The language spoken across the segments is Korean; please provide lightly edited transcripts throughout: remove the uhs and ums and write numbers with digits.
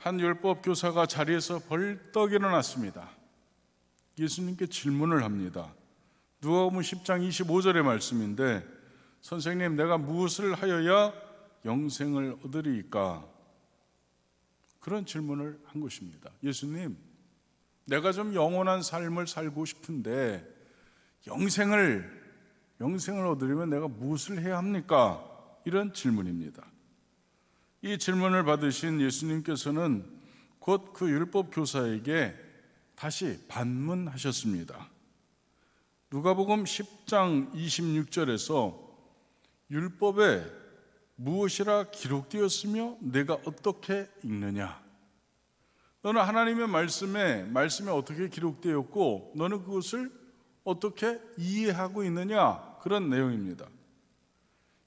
한 율법 교사가 자리에서 벌떡 일어났습니다. 예수님께 질문을 합니다. 누가복음 10장 25절의 말씀인데, 선생님, 내가 무엇을 하여야 영생을 얻으리이까? 그런 질문을 한 것입니다. 예수님, 내가 좀 영원한 삶을 살고 싶은데 영생을 얻으려면 내가 무엇을 해야 합니까? 이런 질문입니다. 이 질문을 받으신 예수님께서는 곧 그 율법 교사에게 다시 반문하셨습니다. 누가복음 10장 26절에서 율법에 무엇이라 기록되었으며 내가 어떻게 읽느냐? 너는 하나님의 말씀에 어떻게 기록되었고 너는 그것을 어떻게 이해하고 있느냐? 그런 내용입니다.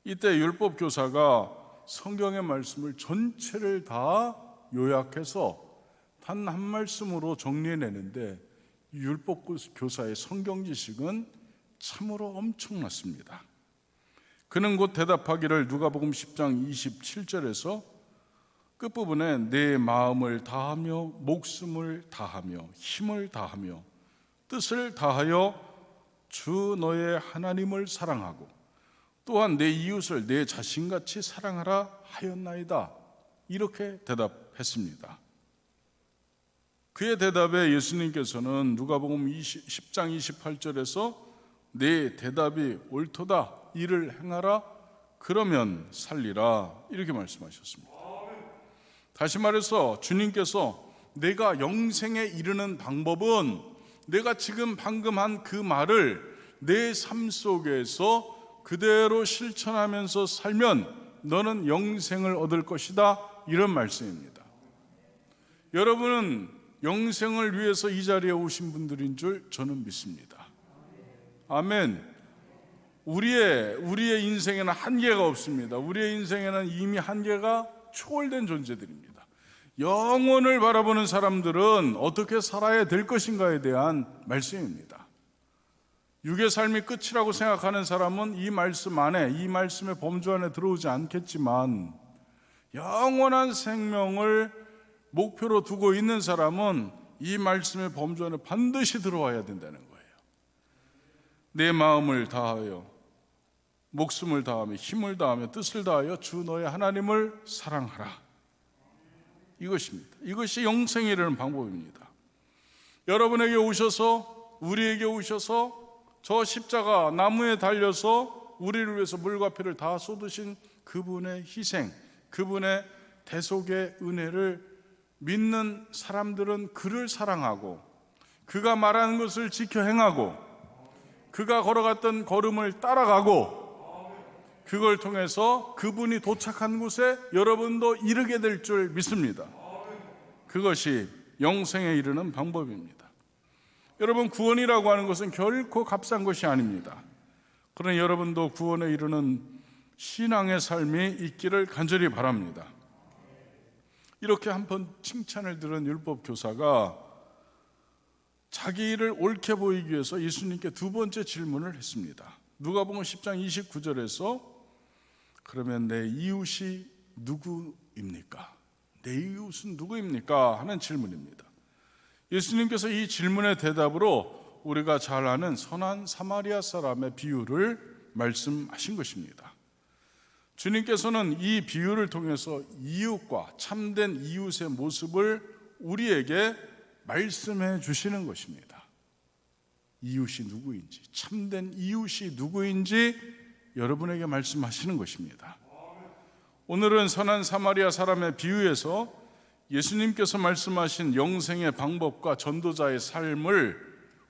이때 율법 교사가 성경의 말씀을 전체를 다 요약해서 단 한 말씀으로 정리해내는데, 율법 교사의 성경 지식은 참으로 엄청났습니다. 그는 곧 대답하기를 누가복음 10장 27절에서 끝부분에 내 마음을 다하며 목숨을 다하며 힘을 다하며 뜻을 다하여 주 너의 하나님을 사랑하고 또한 내 이웃을 내 자신같이 사랑하라 하였나이다, 이렇게 대답했습니다. 그의 대답에 예수님께서는 누가복음 10장 28절에서 내 대답이 옳도다, 이를 행하라, 그러면 살리라, 이렇게 말씀하셨습니다. 다시 말해서 주님께서 내가 영생에 이르는 방법은 내가 지금 방금 한 그 말을 내 삶 속에서 그대로 실천하면서 살면 너는 영생을 얻을 것이다, 이런 말씀입니다. 여러분은 영생을 위해서 이 자리에 오신 분들인 줄 저는 믿습니다. 아멘. 우리의 인생에는 한계가 없습니다. 우리의 인생에는 이미 한계가 초월된 존재들입니다. 영혼을 바라보는 사람들은 어떻게 살아야 될 것인가에 대한 말씀입니다. 육의 삶이 끝이라고 생각하는 사람은 이 말씀 안에, 이 말씀의 범주 안에 들어오지 않겠지만, 영원한 생명을 목표로 두고 있는 사람은 이 말씀의 범주 안에 반드시 들어와야 된다는 거예요. 내 마음을 다하여 목숨을 다하며 힘을 다하며 뜻을 다하여 주 너의 하나님을 사랑하라, 이것입니다. 이것이 영생에 이르는 방법입니다. 여러분에게 오셔서, 우리에게 오셔서 저 십자가 나무에 달려서 우리를 위해서 물과 피를 다 쏟으신 그분의 희생, 그분의 대속의 은혜를 믿는 사람들은 그를 사랑하고 그가 말하는 것을 지켜 행하고 그가 걸어갔던 걸음을 따라가고 그걸 통해서 그분이 도착한 곳에 여러분도 이르게 될 줄 믿습니다. 그것이 영생에 이르는 방법입니다. 여러분, 구원이라고 하는 것은 결코 값싼 것이 아닙니다. 그러나 여러분도 구원에 이르는 신앙의 삶이 있기를 간절히 바랍니다. 이렇게 한번 칭찬을 들은 율법 교사가 자기 일을 옳게 보이기 위해서 예수님께 두 번째 질문을 했습니다. 누가복음 10장 29절에서 그러면 내 이웃이 누구입니까? 내 이웃은 누구입니까? 하는 질문입니다. 예수님께서 이 질문의 대답으로 우리가 잘 아는 선한 사마리아 사람의 비유를 말씀하신 것입니다. 주님께서는 이 비유를 통해서 이웃과 참된 이웃의 모습을 우리에게 말씀해 주시는 것입니다. 이웃이 누구인지, 참된 이웃이 누구인지 여러분에게 말씀하시는 것입니다. 오늘은 선한 사마리아 사람의 비유에서 예수님께서 말씀하신 영생의 방법과 전도자의 삶을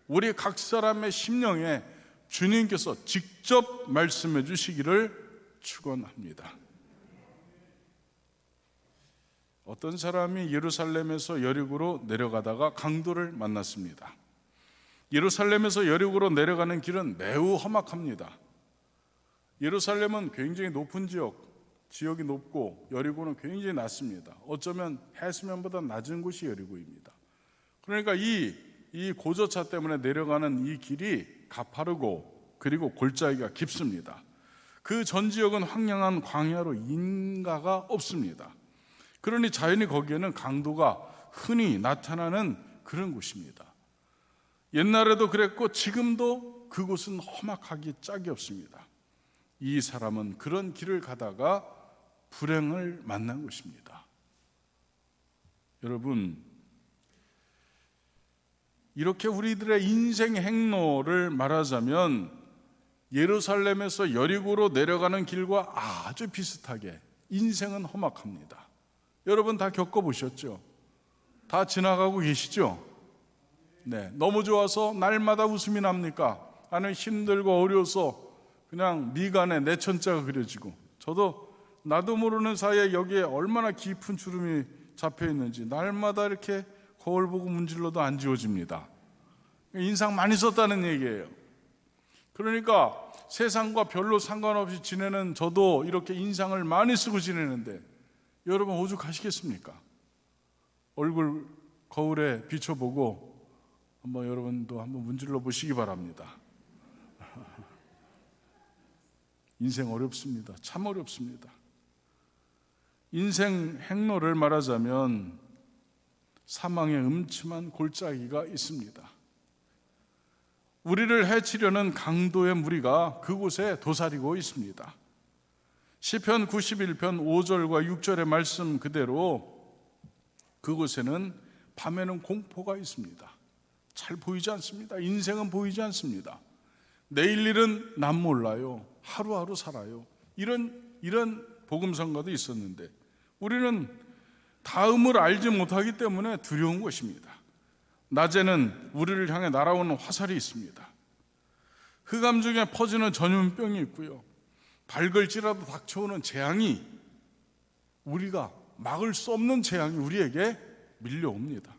우리 각 사람의 심령에 주님께서 직접 말씀해 주시기를 축원합니다. 어떤 사람이 예루살렘에서 여리고로 내려가다가 강도를 만났습니다. 예루살렘에서 여리고로 내려가는 길은 매우 험악합니다. 예루살렘은 굉장히 높은 지역이 높고 여리고는 굉장히 낮습니다. 어쩌면 해수면보다 낮은 곳이 여리고입니다. 그러니까 이 고저차 때문에 내려가는 이 길이 가파르고 그리고 골짜기가 깊습니다. 그 전 지역은 황량한 광야로 인가가 없습니다. 그러니 자연히 거기에는 강도가 흔히 나타나는 그런 곳입니다. 옛날에도 그랬고 지금도 그곳은 험악하기 짝이 없습니다. 이 사람은 그런 길을 가다가 불행을 만난 것입니다. 여러분, 이렇게 우리들의 인생 행로를 말하자면 예루살렘에서 여리고로 내려가는 길과 아주 비슷하게 인생은 험악합니다. 여러분 다 겪어보셨죠? 다 지나가고 계시죠? 네, 너무 좋아서 날마다 웃음이 납니까? 아니면 힘들고 어려워서 그냥 미간에 내천자가 그려지고, 저도 나도 모르는 사이에 여기에 얼마나 깊은 주름이 잡혀 있는지 날마다 이렇게 거울 보고 문질러도 안 지워집니다. 인상 많이 썼다는 얘기예요. 그러니까 세상과 별로 상관없이 지내는 저도 이렇게 인상을 많이 쓰고 지내는데 여러분 오죽하시겠습니까? 얼굴 거울에 비춰보고 여러분도 한번 문질러 보시기 바랍니다. 인생 어렵습니다. 참 어렵습니다. 인생 행로를 말하자면 사망의 음침한 골짜기가 있습니다. 우리를 해치려는 강도의 무리가 그곳에 도사리고 있습니다. 시편 91편 5절과 6절의 말씀 그대로 그곳에는 밤에는 공포가 있습니다. 잘 보이지 않습니다. 인생은 보이지 않습니다. 내일 일은 난 몰라요. 하루하루 살아요. 이런 복음성가도 있었는데 우리는 다음을 알지 못하기 때문에 두려운 것입니다. 낮에는 우리를 향해 날아오는 화살이 있습니다. 흑암 중에 퍼지는 전염병이 있고요. 발걸지라도 닥쳐오는 재앙이, 우리가 막을 수 없는 재앙이 우리에게 밀려옵니다.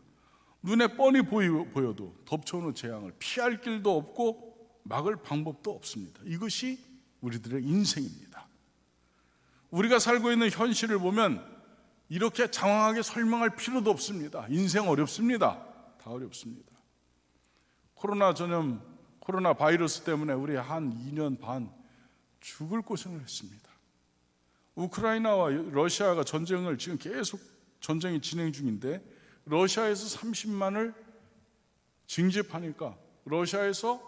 눈에 뻔히 보여도 덮쳐오는 재앙을 피할 길도 없고 막을 방법도 없습니다. 이것이 우리들의 인생입니다. 우리가 살고 있는 현실을 보면 이렇게 장황하게 설명할 필요도 없습니다. 인생 어렵습니다. 다 어렵습니다. 코로나 바이러스 때문에 우리 한 2년 반 죽을 고생을 했습니다. 우크라이나와 러시아가 전쟁을 지금 계속 전쟁이 진행 중인데 러시아에서 30만을 징집하니까 러시아에서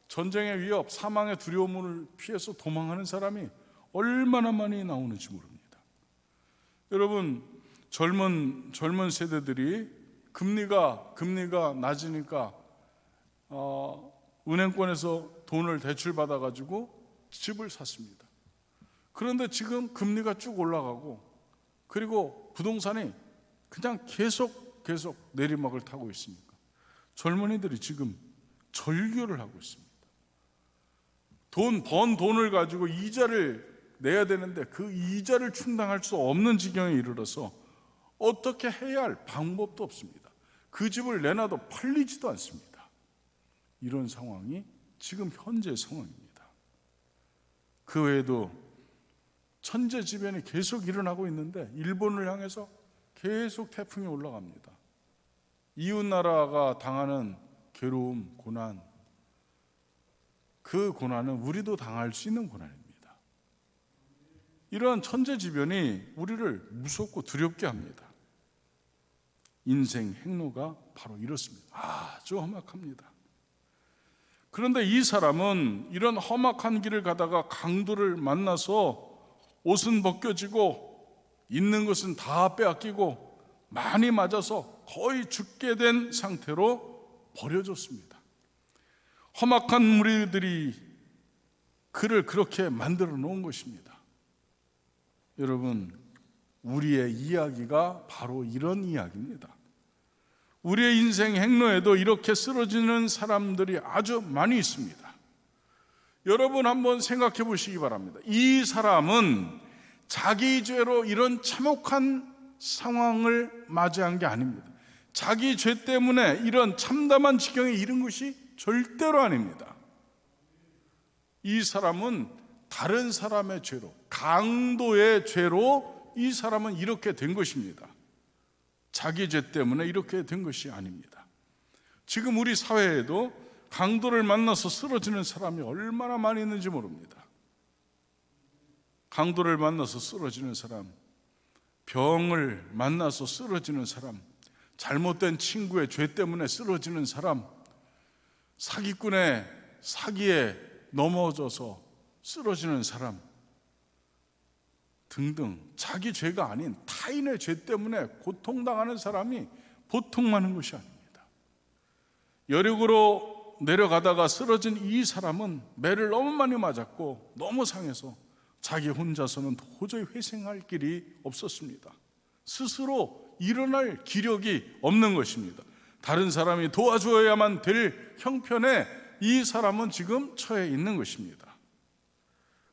전쟁의 위협, 사망의 두려움을 피해서 도망하는 사람이 얼마나 많이 나오는지 모릅니다. 여러분, 젊은 세대들이 금리가 낮으니까 은행권에서 돈을 대출받아가지고 집을 샀습니다. 그런데 지금 금리가 쭉 올라가고 그리고 부동산이 그냥 계속 내리막을 타고 있으니까 젊은이들이 지금 절규를 하고 있습니다. 번 돈을 가지고 이자를 내야 되는데 그 이자를 충당할 수 없는 지경에 이르러서 어떻게 해야 할 방법도 없습니다. 그 집을 내놔도 팔리지도 않습니다. 이런 상황이 지금 현재 상황입니다. 그 외에도 천재지변이 계속 일어나고 있는데 일본을 향해서 계속 태풍이 올라갑니다. 이웃나라가 당하는 괴로움, 고난, 그 고난은 우리도 당할 수 있는 고난입니다. 이러한 천재지변이 우리를 무섭고 두렵게 합니다. 인생 행로가 바로 이렇습니다. 아주 험악합니다. 그런데 이 사람은 이런 험악한 길을 가다가 강도를 만나서 옷은 벗겨지고 있는 것은 다 빼앗기고 많이 맞아서 거의 죽게 된 상태로 버려졌습니다. 험악한 무리들이 그를 그렇게 만들어 놓은 것입니다. 여러분, 우리의 이야기가 바로 이런 이야기입니다. 우리의 인생 행로에도 이렇게 쓰러지는 사람들이 아주 많이 있습니다. 여러분 한번 생각해 보시기 바랍니다. 이 사람은 자기 죄로 이런 참혹한 상황을 맞이한 게 아닙니다. 자기 죄 때문에 이런 참담한 지경에 이른 것이 절대로 아닙니다. 이 사람은 다른 사람의 죄로, 강도의 죄로 이 사람은 이렇게 된 것입니다. 자기 죄 때문에 이렇게 된 것이 아닙니다. 지금 우리 사회에도 강도를 만나서 쓰러지는 사람이 얼마나 많이 있는지 모릅니다. 강도를 만나서 쓰러지는 사람, 병을 만나서 쓰러지는 사람, 잘못된 친구의 죄 때문에 쓰러지는 사람, 사기꾼의 사기에 넘어져서 쓰러지는 사람 등등, 자기 죄가 아닌 타인의 죄 때문에 고통당하는 사람이 보통 많은 것이 아닙니다. 여리고로 내려가다가 쓰러진 이 사람은 매를 너무 많이 맞았고 너무 상해서 자기 혼자서는 도저히 회생할 길이 없었습니다. 스스로 일어날 기력이 없는 것입니다. 다른 사람이 도와주어야만 될 형편에 이 사람은 지금 처해 있는 것입니다.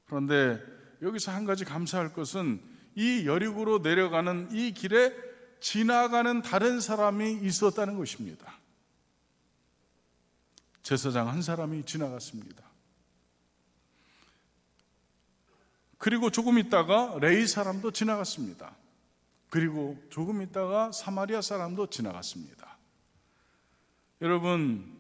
그런데 여기서 한 가지 감사할 것은 이 여리고로 내려가는 이 길에 지나가는 다른 사람이 있었다는 것입니다. 제사장 한 사람이 지나갔습니다. 그리고 조금 있다가 레위 사람도 지나갔습니다. 그리고 조금 있다가 사마리아 사람도 지나갔습니다. 여러분,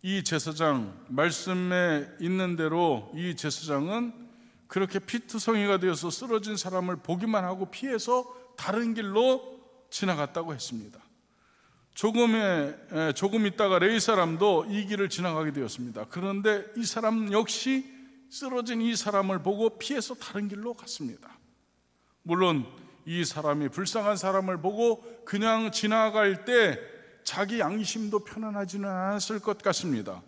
이 제사장, 말씀에 있는 대로 이 제사장은 그렇게 피투성이가 되어서 쓰러진 사람을 보기만 하고 피해서 다른 길로 지나갔다고 했습니다. 조금 있다가 레위 사람도 이 길을 지나가게 되었습니다. 그런데 이 사람 역시 쓰러진 이 사람을 보고 피해서 다른 길로 갔습니다. 물론 이 사람이 불쌍한 사람을 보고 그냥 지나갈 때 자기 양심도 편안하지는 않았을 것 같습니다.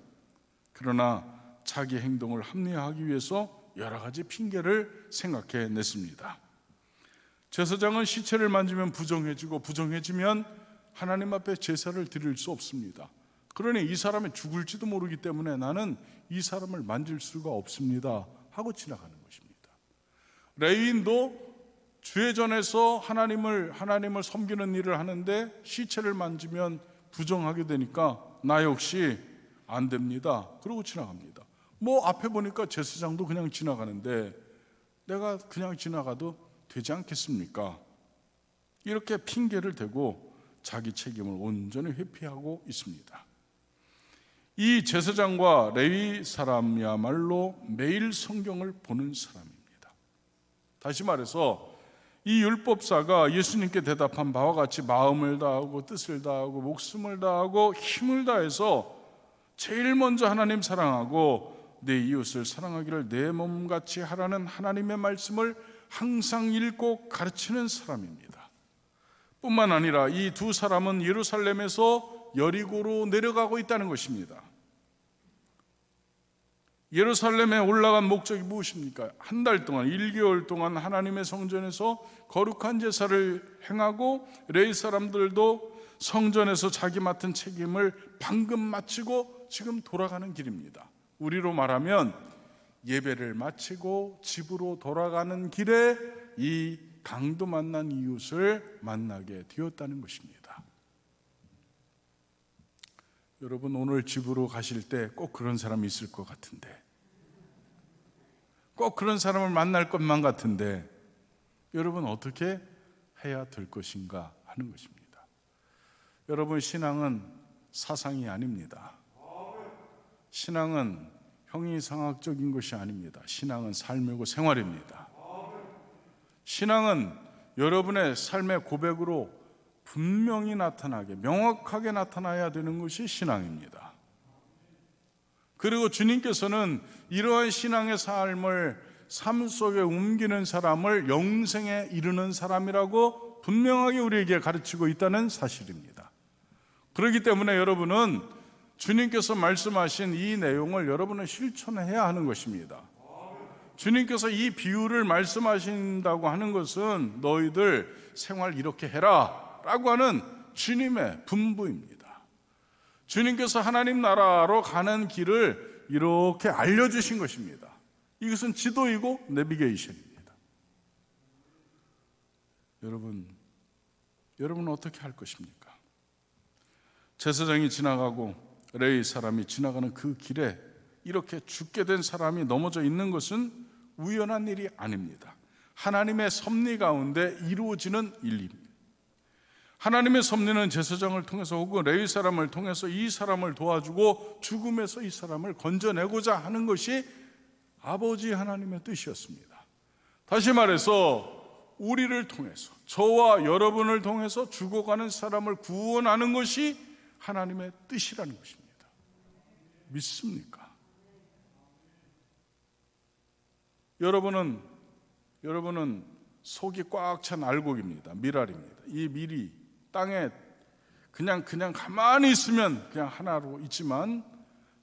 그러나 자기 행동을 합리화하기 위해서 여러 가지 핑계를 생각해냈습니다. 제사장은 시체를 만지면 부정해지고 부정해지면 하나님 앞에 제사를 드릴 수 없습니다. 그러니 이 사람이 죽을지도 모르기 때문에 나는 이 사람을 만질 수가 없습니다 하고 지나가는 것입니다. 레위인도 주회전에서 하나님을 섬기는 일을 하는데 시체를 만지면 부정하게 되니까 나 역시 안 됩니다. 그러고 지나갑니다. 앞에 보니까 제사장도 그냥 지나가는데 내가 그냥 지나가도 되지 않겠습니까? 이렇게 핑계를 대고 자기 책임을 온전히 회피하고 있습니다. 이 제사장과 레위 사람이야말로 매일 성경을 보는 사람입니다. 다시 말해서 이 율법사가 예수님께 대답한 바와 같이 마음을 다하고 뜻을 다하고 목숨을 다하고 힘을 다해서 제일 먼저 하나님 사랑하고 내 이웃을 사랑하기를 내 몸같이 하라는 하나님의 말씀을 항상 읽고 가르치는 사람입니다. 뿐만 아니라 이 두 사람은 예루살렘에서 여리고로 내려가고 있다는 것입니다. 예루살렘에 올라간 목적이 무엇입니까? 한 달 동안, 1개월 동안 하나님의 성전에서 거룩한 제사를 행하고 레위 사람들도 성전에서 자기 맡은 책임을 방금 마치고 지금 돌아가는 길입니다. 우리로 말하면 예배를 마치고 집으로 돌아가는 길에 이 강도 만난 이웃을 만나게 되었다는 것입니다. 여러분, 오늘 집으로 가실 때 꼭 그런 사람이 있을 것 같은데, 꼭 그런 사람을 만날 것만 같은데 여러분 어떻게 해야 될 것인가 하는 것입니다. 여러분, 신앙은 사상이 아닙니다. 신앙은 형이상학적인 것이 아닙니다. 신앙은 삶이고 생활입니다. 신앙은 여러분의 삶의 고백으로 분명히 나타나게, 명확하게 나타나야 되는 것이 신앙입니다. 그리고 주님께서는 이러한 신앙의 삶을 삶 속에 옮기는 사람을 영생에 이르는 사람이라고 분명하게 우리에게 가르치고 있다는 사실입니다. 그렇기 때문에 여러분은 주님께서 말씀하신 이 내용을 여러분은 실천해야 하는 것입니다. 주님께서 이 비유를 말씀하신다고 하는 것은 너희들 생활 이렇게 해라 라고 하는 주님의 분부입니다. 주님께서 하나님 나라로 가는 길을 이렇게 알려주신 것입니다. 이것은 지도이고 내비게이션입니다. 여러분은 어떻게 할 것입니까? 제사장이 지나가고 레위 사람이 지나가는 그 길에 이렇게 죽게 된 사람이 넘어져 있는 것은 우연한 일이 아닙니다. 하나님의 섭리 가운데 이루어지는 일입니다. 하나님의 섭리는 제사장을 통해서 혹은 레위 사람을 통해서 이 사람을 도와주고 죽음에서 이 사람을 건져내고자 하는 것이 아버지 하나님의 뜻이었습니다. 다시 말해서 우리를 통해서, 저와 여러분을 통해서 죽어가는 사람을 구원하는 것이 하나님의 뜻이라는 것입니다. 믿습니까? 여러분은 속이 꽉 찬 알곡입니다. 밀알입니다. 이 밀이 땅에 그냥 가만히 있으면 그냥 하나로 있지만,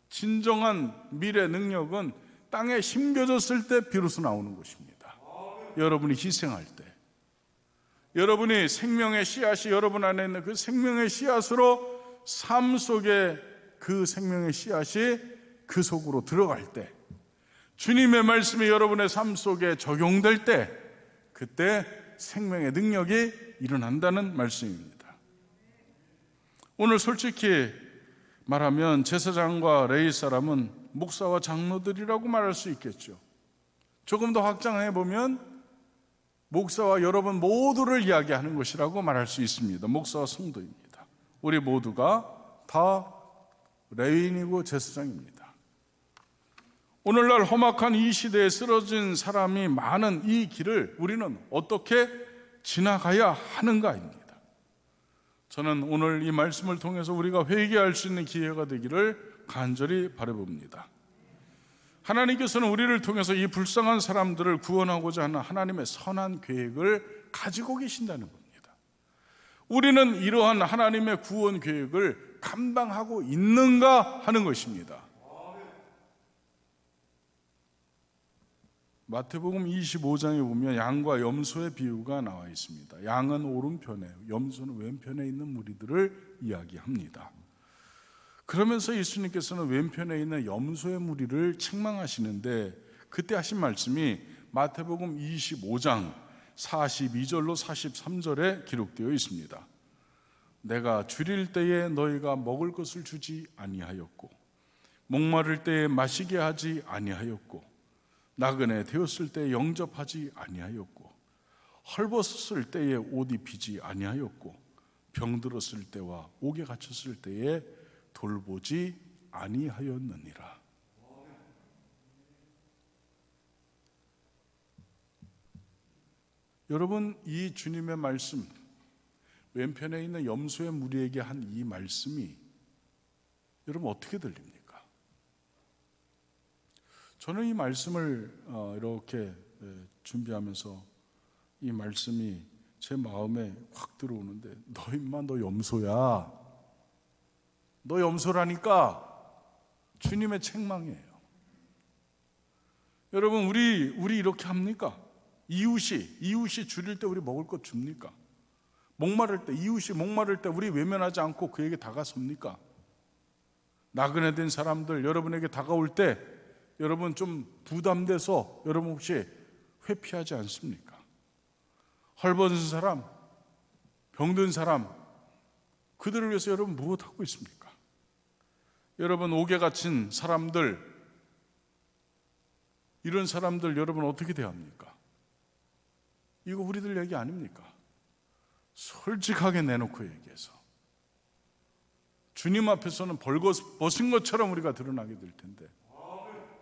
진정한 밀의 능력은 땅에 심겨졌을 때 비로소 나오는 것입니다. 여러분이 희생할 때, 여러분이 생명의 씨앗이 여러분 안에 있는 그 생명의 씨앗으로 삶 속에 그 생명의 씨앗이 그 속으로 들어갈 때, 주님의 말씀이 여러분의 삶 속에 적용될 때, 그때 생명의 능력이 일어난다는 말씀입니다. 오늘 솔직히 말하면 제사장과 레위 사람은 목사와 장로들이라고 말할 수 있겠죠. 조금 더 확장해 보면 목사와 여러분 모두를 이야기하는 것이라고 말할 수 있습니다. 목사와 성도입니다. 우리 모두가 다 레위인이고 제사장입니다. 오늘날 험악한 이 시대에 쓰러진 사람이 많은 이 길을 우리는 어떻게 지나가야 하는가입니다. 저는 오늘 이 말씀을 통해서 우리가 회개할 수 있는 기회가 되기를 간절히 바라봅니다. 하나님께서는 우리를 통해서 이 불쌍한 사람들을 구원하고자 하는 하나님의 선한 계획을 가지고 계신다는 겁니다. 우리는 이러한 하나님의 구원 계획을 감당하고 있는가 하는 것입니다. 마태복음 25장에 보면 양과 염소의 비유가 나와 있습니다. 양은 오른편에, 염소는 왼편에 있는 무리들을 이야기합니다. 그러면서 예수님께서는 왼편에 있는 염소의 무리를 책망하시는데, 그때 하신 말씀이 마태복음 25장 42절로 43절에 기록되어 있습니다. 내가 줄일 때에 너희가 먹을 것을 주지 아니하였고, 목마를 때에 마시게 하지 아니하였고, 나그네 되었을 때 영접하지 아니하였고, 헐벗었을 때에 옷 입히지 아니하였고, 병들었을 때와 옥에 갇혔을 때에 돌보지 아니하였느니라. 여러분, 이 주님의 말씀, 왼편에 있는 염소의 무리에게 한 이 말씀이 여러분 어떻게 들립니까? 저는 이 말씀을 이렇게 준비하면서 이 말씀이 제 마음에 확 들어오는데, 너 임마 너 염소야, 너 염소라니까, 주님의 책망이에요. 여러분, 우리 이렇게 합니까? 이웃이 줄일 때 우리 먹을 것 줍니까? 목마를 때, 이웃이 목마를 때 우리 외면하지 않고 그에게 다가섭니까? 나그네 된 사람들 여러분에게 다가올 때 여러분 좀 부담돼서 여러분 혹시 회피하지 않습니까? 헐벗은 사람, 병든 사람, 그들을 위해서 여러분 무엇하고 있습니까? 여러분 옥에 갇힌 사람들, 이런 사람들 여러분 어떻게 대합니까? 이거 우리들 얘기 아닙니까? 솔직하게 내놓고 얘기해서 주님 앞에서는 벌거벗은 것처럼 우리가 드러나게 될 텐데,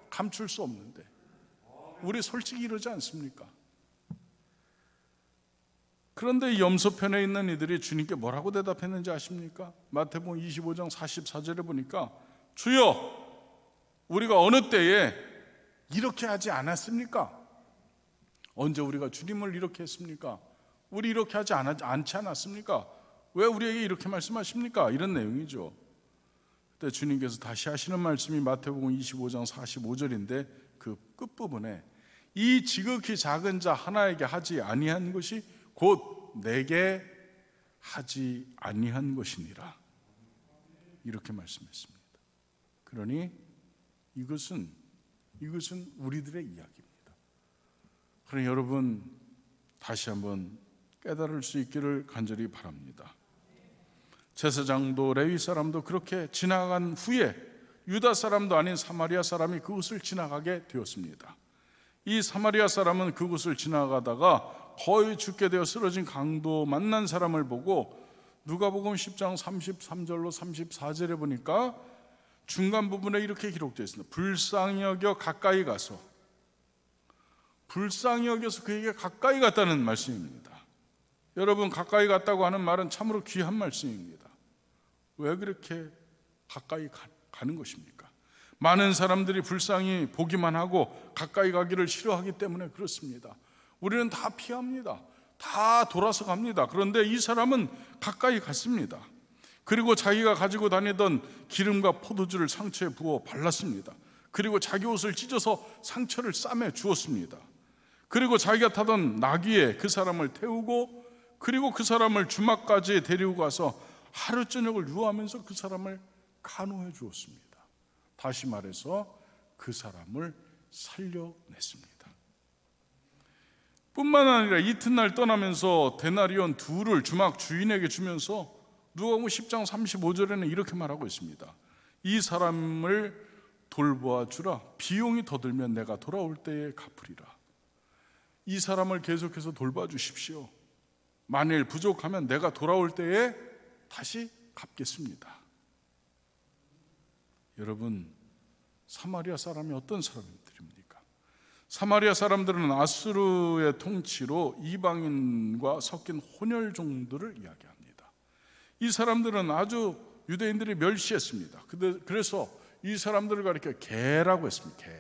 감출 수 없는데 우리 솔직히 이러지 않습니까? 그런데 이 염소편에 있는 이들이 주님께 뭐라고 대답했는지 아십니까? 마태복음 25장 44절에 보니까, 주여, 우리가 어느 때에 이렇게 하지 않았습니까? 언제 우리가 주님을 이렇게 했습니까? 우리 이렇게 하지 않지 않았습니까? 왜 우리에게 이렇게 말씀하십니까? 이런 내용이죠. 그때 주님께서 다시 하시는 말씀이 마태복음 25장 45절인데, 그 끝부분에 이 지극히 작은 자 하나에게 하지 아니한 것이 곧 내게 하지 아니한 것이니라, 이렇게 말씀했습니다. 그러니 이것은 우리들의 이야기입니다. 그러니 여러분 다시 한번 깨달을 수 있기를 간절히 바랍니다. 제사장도 레위 사람도 그렇게 지나간 후에 유다 사람도 아닌 사마리아 사람이 그곳을 지나가게 되었습니다. 이 사마리아 사람은 그곳을 지나가다가 거의 죽게 되어 쓰러진 강도 만난 사람을 보고, 누가복음 10장 33절로 34절에 보니까 중간 부분에 이렇게 기록되어 있습니다. 불쌍히 여겨 가까이 가서, 불쌍히 여겨서 그에게 가까이 갔다는 말씀입니다. 여러분, 가까이 갔다고 하는 말은 참으로 귀한 말씀입니다. 왜 그렇게 가까이 가는 것입니까? 많은 사람들이 불쌍히 보기만 하고 가까이 가기를 싫어하기 때문에 그렇습니다. 우리는 다 피합니다. 다 돌아서 갑니다. 그런데 이 사람은 가까이 갔습니다. 그리고 자기가 가지고 다니던 기름과 포도주를 상처에 부어 발랐습니다. 그리고 자기 옷을 찢어서 상처를 싸매 주었습니다. 그리고 자기가 타던 나귀에 그 사람을 태우고, 그리고 그 사람을 주막까지 데리고 가서 하루 저녁을 유하면서 그 사람을 간호해 주었습니다. 다시 말해서 그 사람을 살려냈습니다. 뿐만 아니라 이튿날 떠나면서 데나리온 2를 주막 주인에게 주면서 누가복음 10장 35절에는 이렇게 말하고 있습니다. 이 사람을 돌보아 주라. 비용이 더 들면 내가 돌아올 때에 갚으리라. 이 사람을 계속해서 돌봐 주십시오. 만일 부족하면 내가 돌아올 때에 다시 갚겠습니다. 여러분, 사마리아 사람이 어떤 사람들입니까? 사마리아 사람들은 아수르의 통치로 이방인과 섞인 혼혈종들을 이야기합니다. 이 사람들은 아주 유대인들이 멸시했습니다. 그래서 이 사람들을 가리켜 개라고 했습니다. 개.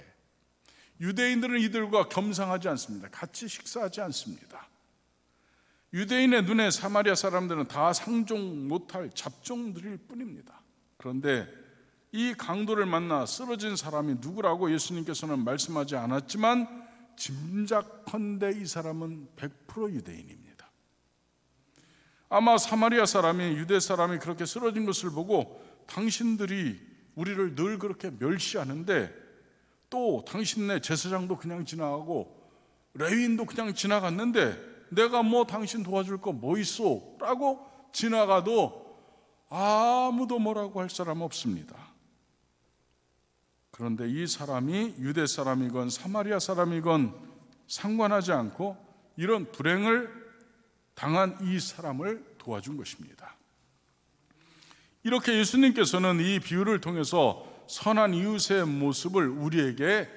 유대인들은 이들과 겸상하지 않습니다. 같이 식사하지 않습니다. 유대인의 눈에 사마리아 사람들은 다 상종 못할 잡종들일 뿐입니다. 그런데 이 강도를 만나 쓰러진 사람이 누구라고 예수님께서는 말씀하지 않았지만 짐작컨대 이 사람은 100% 유대인입니다. 아마 사마리아 사람이 유대 사람이 그렇게 쓰러진 것을 보고 당신들이 우리를 늘 그렇게 멸시하는데 또 당신네 제사장도 그냥 지나가고 레위인도 그냥 지나갔는데 내가 뭐 당신 도와줄 거 뭐 있어? 라고 지나가도 아무도 뭐라고 할 사람 없습니다. 그런데 이 사람이 유대 사람이건 사마리아 사람이건 상관하지 않고 이런 불행을 당한 이 사람을 도와준 것입니다. 이렇게 예수님께서는 이 비유를 통해서 선한 이웃의 모습을 우리에게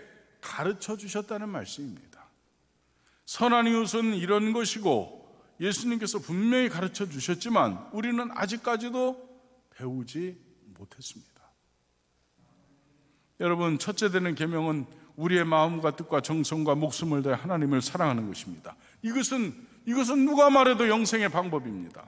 가르쳐 주셨다는 말씀입니다. 선한 이웃은 이런 것이고 예수님께서 분명히 가르쳐 주셨지만 우리는 아직까지도 배우지 못했습니다. 여러분, 첫째 되는 계명은 우리의 마음과 뜻과 정성과 목숨을 다해 하나님을 사랑하는 것입니다. 이것은 누가 말해도 영생의 방법입니다.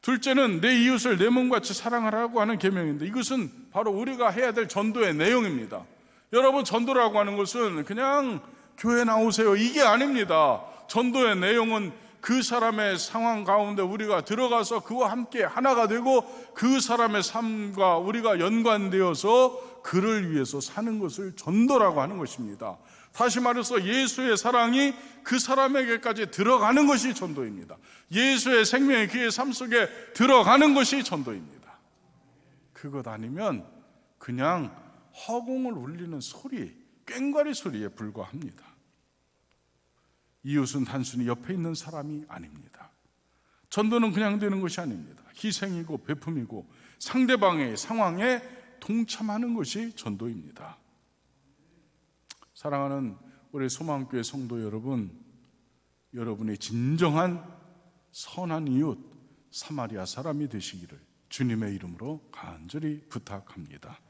둘째는 내 이웃을 내 몸같이 사랑하라고 하는 계명인데 이것은 바로 우리가 해야 될 전도의 내용입니다. 여러분, 전도라고 하는 것은 그냥 교회 나오세요 이게 아닙니다. 전도의 내용은 그 사람의 상황 가운데 우리가 들어가서 그와 함께 하나가 되고 그 사람의 삶과 우리가 연관되어서 그를 위해서 사는 것을 전도라고 하는 것입니다. 다시 말해서 예수의 사랑이 그 사람에게까지 들어가는 것이 전도입니다. 예수의 생명이 그의 삶 속에 들어가는 것이 전도입니다. 그것 아니면 그냥 허공을 울리는 소리, 꽹과리 소리에 불과합니다. 이웃은 단순히 옆에 있는 사람이 아닙니다. 전도는 그냥 되는 것이 아닙니다. 희생이고 베품이고 상대방의 상황에 동참하는 것이 전도입니다. 사랑하는 우리 소망교회 성도 여러분, 여러분의 진정한 선한 이웃 사마리아 사람이 되시기를 주님의 이름으로 간절히 부탁합니다.